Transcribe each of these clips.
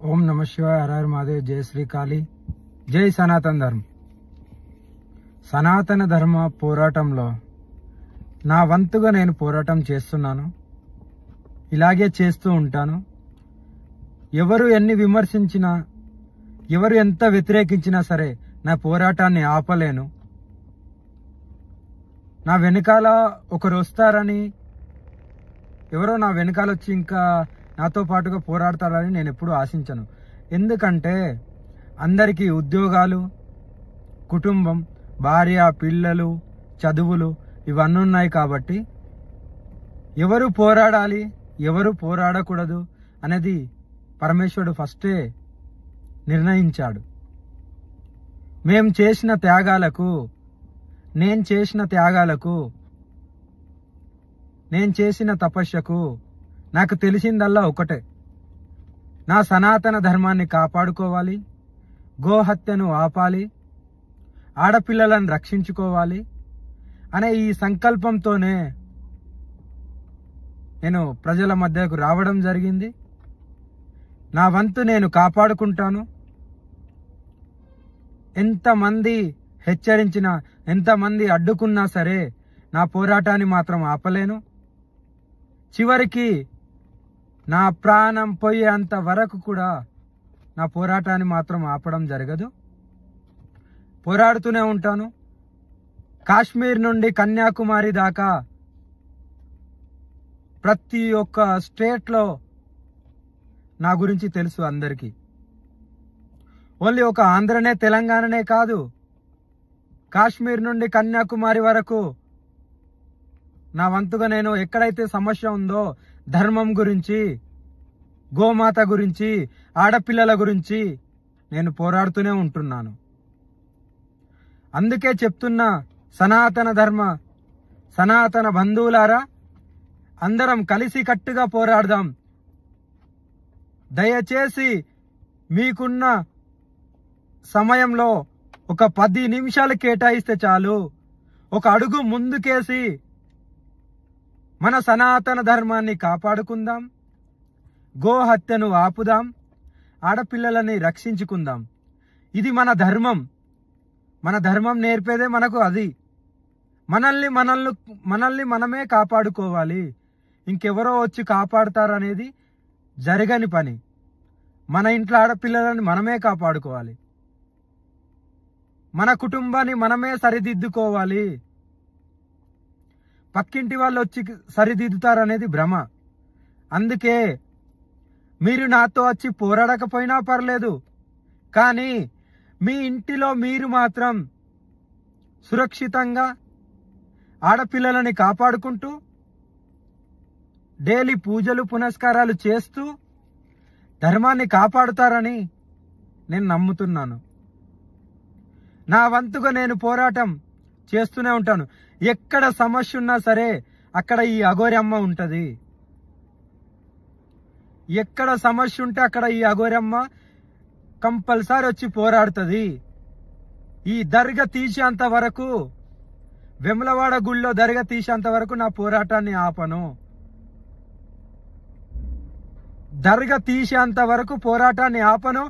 ఓం నమ శివాయ, హర హర మహాదేవ్, జై శ్రీకాళి, జై సనాతన ధర్మం. సనాతన ధర్మ పోరాటంలో నా వంతుగా నేను పోరాటం చేస్తున్నాను. ఇలాగే చేస్తూ ఉంటాను. ఎవరు ఎన్ని విమర్శించినా, ఎవరు ఎంత వ్యతిరేకించినా సరే నా పోరాటాన్ని ఆపలేను. నా వెనకాల ఒకరు వస్తారని, ఎవరో నా వెనకాల వచ్చి ఇంకా నాతో పాటుగా పోరాడతారని నేను ఎప్పుడూ ఆశించను. ఎందుకంటే అందరికీ ఉద్యోగాలు, కుటుంబం, భార్య, పిల్లలు, చదువులు ఇవన్నీ ఉన్నాయి. కాబట్టి ఎవరు పోరాడాలి, ఎవరు పోరాడకూడదు అనేది పరమేశ్వరుడు ఫస్టే నిర్ణయించాడు. మేము చేసిన త్యాగాలకు, నేను చేసిన త్యాగాలకు, నేను చేసిన తపస్యకు నాకు తెలిసిందల్లా ఒకటే: నా సనాతన ధర్మాన్ని కాపాడుకోవాలి, గోహత్యను ఆపాలి, ఆడపిల్లలను రక్షించుకోవాలి అనే ఈ సంకల్పంతోనే నేను ప్రజల మధ్యకు రావడం జరిగింది. నా వంతు నేను కాపాడుకుంటాను. ఎంతమంది హెచ్చరించినా, ఎంతమంది అడ్డుకున్నా సరే నా పోరాటాన్ని మాత్రం ఆపలేను. చివరికి నా ప్రాణం పోయేంత వరకు కూడా నా పోరాటాన్ని మాత్రం ఆపడం జరగదు. పోరాడుతూనే ఉంటాను. కాశ్మీర్ నుండి కన్యాకుమారి దాకా ప్రతి ఒక్క స్టేట్లో నా గురించి తెలుసు అందరికీ. ఓన్లీ ఒక ఆంధ్రనే, తెలంగాణనే కాదు, కాశ్మీర్ నుండి కన్యాకుమారి వరకు నా వంతుగా నేను ఎక్కడైతే సమస్య ఉందో, ధర్మం గురించి, గోమాత గురించి, ఆడపిల్లల గురించి నేను పోరాడుతూనే ఉంటున్నాను. అందుకే చెప్తున్నా, సనాతన ధర్మ, సనాతన బంధువులారా, అందరం కలిసి కట్టుగా పోరాడదాం. దయచేసి మీకున్న సమయంలో ఒక 10 నిమిషాలు కేటాయిస్తే చాలు. ఒక అడుగు ముందుకేసి మన సనాతన ధర్మాన్ని కాపాడుకుందాం, గోహత్యను ఆపుదాం, ఆడపిల్లలని రక్షించుకుందాం. ఇది మన ధర్మం. మన ధర్మం నేర్పేదే మనకు అది. మనల్ని మనమే కాపాడుకోవాలి. ఇంకెవరో వచ్చి కాపాడుతారనేది జరగని పని. మన ఇంట్లో ఆడపిల్లలని మనమే కాపాడుకోవాలి. మన కుటుంబాన్ని మనమే సరిదిద్దుకోవాలి. పక్కింటి వాళ్ళు వచ్చి సరిదిద్దుతారనేది భ్రమ. అందుకే మీరు నాతో వచ్చి పోరాడకపోయినా పర్లేదు, కానీ మీ ఇంటిలో మీరు మాత్రం సురక్షితంగా ఆడపిల్లలని కాపాడుకుంటూ, డైలీ పూజలు పునస్కారాలు చేస్తూ ధర్మాన్ని కాపాడుతారని నేను నమ్ముతున్నాను. నా వంతుగా నేను పోరాటం చేస్తూనే ఉంటాను. ఎక్కడ సమస్య ఉన్నా సరే అక్కడ ఈ అఘోరి అమ్మ ఉంటది. ఎక్కడ సమస్య ఉంటే అక్కడ ఈ అఘోరి అమ్మ కంపల్సరీ వచ్చి పోరాడుతుంది. ఈ దర్గా తీసేంత వరకు, వెములవాడ గుళ్ళో దర్గా తీసేంత వరకు నా పోరాటాన్ని ఆపను. దర్గా తీసేంత వరకు పోరాటాన్ని ఆపను.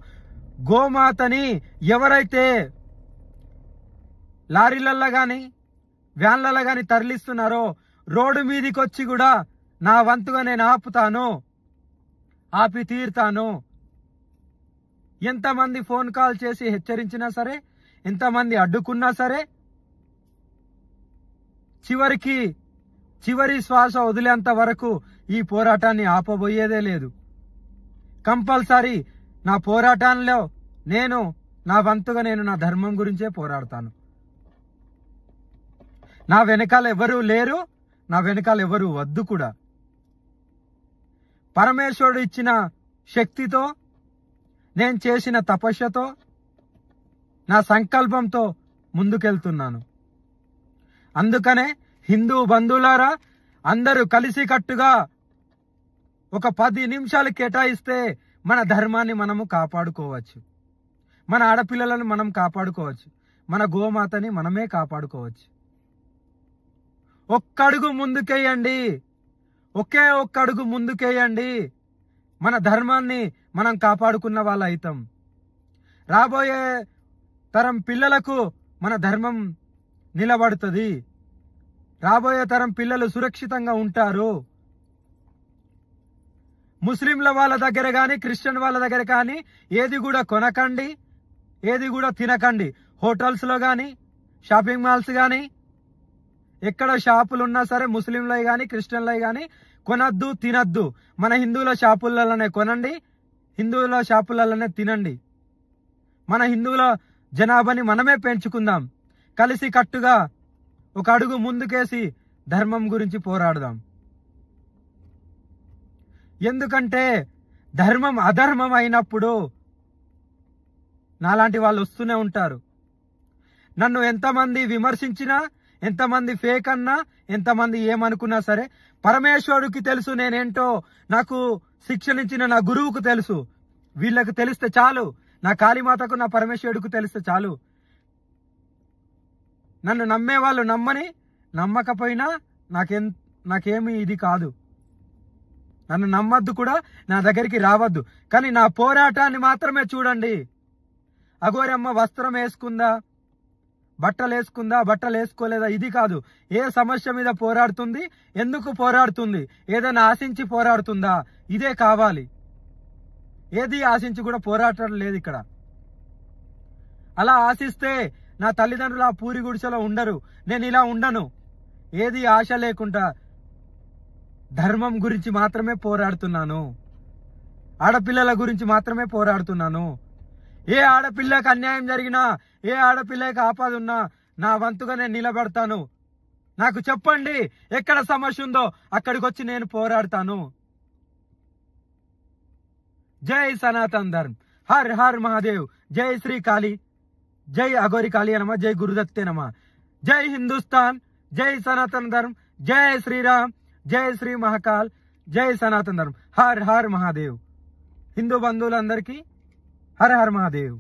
గోమాతని ఎవరైతే లారీలల్లో గాని, వ్యాన్లలో గాని తరలిస్తున్నారో, రోడ్డు మీదకి వచ్చి కూడా నా వంతుగా నేను ఆపుతాను, ఆపి తీరుతాను. ఎంతమంది ఫోన్ కాల్ చేసి హెచ్చరించినా సరే, ఎంతమంది అడ్డుకున్నా సరే, చివరి శ్వాస వదిలేంత వరకు ఈ పోరాటాన్ని ఆపబోయేదే లేదు. కంపల్సరీ నా పోరాటంలో నేను నా వంతుగా నేను నా ధర్మం గురించే పోరాడతాను. నా వెనకాల ఎవరు లేరు, నా వెనకాల ఎవరు వద్దు కూడా. పరమేశ్వరుడు ఇచ్చిన శక్తితో, నేను చేసిన తపస్యతో, నా సంకల్పంతో ముందుకెళ్తున్నాను. అందుకనే హిందూ బంధువులారా, అందరూ కలిసి కట్టుగా ఒక 10 నిమిషాలు కేటాయిస్తే మన ధర్మాన్ని మనము కాపాడుకోవచ్చు. మన ఆడపిల్లలను మనం కాపాడుకోవచ్చు. మన గోమాతని మనమే కాపాడుకోవచ్చు. ఒక్కడుగు ముందుకేయండి, ఒకే ఒక్క అడుగు ముందుకేయండి. మన ధర్మాన్ని మనం కాపాడుకున్న వాళ్ళ అవుతాం. రాబోయే తరం పిల్లలకు మన ధర్మం నిలబడుతుంది. రాబోయే తరం పిల్లలు సురక్షితంగా ఉంటారు. ముస్లింల వాళ్ళ దగ్గర కానీ క్రిస్టియన్ వాళ్ళ దగ్గర కానీ ఏది కూడా కొనకండి, ఏది కూడా తినకండి. హోటల్స్లో కానీ షాపింగ్ మాల్స్ కానీ ఎక్కడ షాపులు ఉన్నా సరే ముస్లింలవి కానీ క్రిస్టియన్లవి కానీ కొనద్దు, తినద్దు. మన హిందువుల షాపులలోనే కొనండి, హిందువుల షాపులలోనే తినండి. మన హిందువుల జనాభాని మనమే పెంచుకుందాం. కలిసి కట్టుగా ఒక అడుగు ముందుకేసి ధర్మం గురించి పోరాడదాం. ఎందుకంటే ధర్మం అధర్మం అయినప్పుడు నాలాంటి వాళ్ళు వస్తూనే ఉంటారు. నన్ను ఎంతమంది విమర్శించినా, ఎంతమంది ఫేక్ అన్నా, ఎంతమంది ఏమనుకున్నా సరే పరమేశ్వరుడికి తెలుసు నేనేంటో, నాకు శిక్షణ ఇచ్చిన నా గురువుకు తెలుసు. వీళ్ళకు తెలిస్తే చాలు, నా కాళీమాతకు నా పరమేశ్వరుడికి తెలిస్తే చాలు. నన్ను నమ్మే వాళ్ళు నమ్మని, నమ్మకపోయినా నాకేమి ఇది కాదు. నన్ను నమ్మద్దు కూడా, నా దగ్గరికి రావద్దు. కానీ నా పోరాటాన్ని మాత్రమే చూడండి. అఘోరమ్మ వస్త్రం వేసుకుందా, బట్టలు వేసుకుందా, బట్టలు వేసుకోలేదా, ఇది కాదు. ఏ సమస్య మీద పోరాడుతుంది, ఎందుకు పోరాడుతుంది, ఏదైనా ఆశించి పోరాడుతుందా, ఇదే కావాలి. ఏది ఆశించి కూడా పోరాటం లేదు ఇక్కడ. అలా ఆశిస్తే నా తల్లిదండ్రులు ఆ పూరి గుడిసెలో ఉండరు, నేను ఇలా ఉండను. ఏది ఆశ లేకుండా ధర్మం గురించి మాత్రమే పోరాడుతున్నాను. ఆడపిల్లల గురించి మాత్రమే పోరాడుతున్నాను. ఏ ఆడపిల్లకి అన్యాయం జరిగినా, ఏ ఆడపిల్లకి ఆపద ఉన్నా నా వంతుగా నేను నిలబడతాను. నాకు చెప్పండి, ఎక్కడ సమస్య ఉందో అక్కడికి వచ్చి నేను పోరాడతాను. జై సనాతన్ ధర్మ్, హర్ హర్ మహాదేవ్, జై శ్రీ కాళీ, జై అఘోరి కాళీ నమ, జై గురుదత్తే నమ, జై హిందుస్థాన్, జై సనాతన్ ధర్మ్, జై శ్రీరామ్, జై శ్రీ మహాకాల్, జై సనాతన్ ధర్మ్, హర్ హర్ మహాదేవ్. హిందూ బంధువులందరికీ హర హర మహాదేవ్.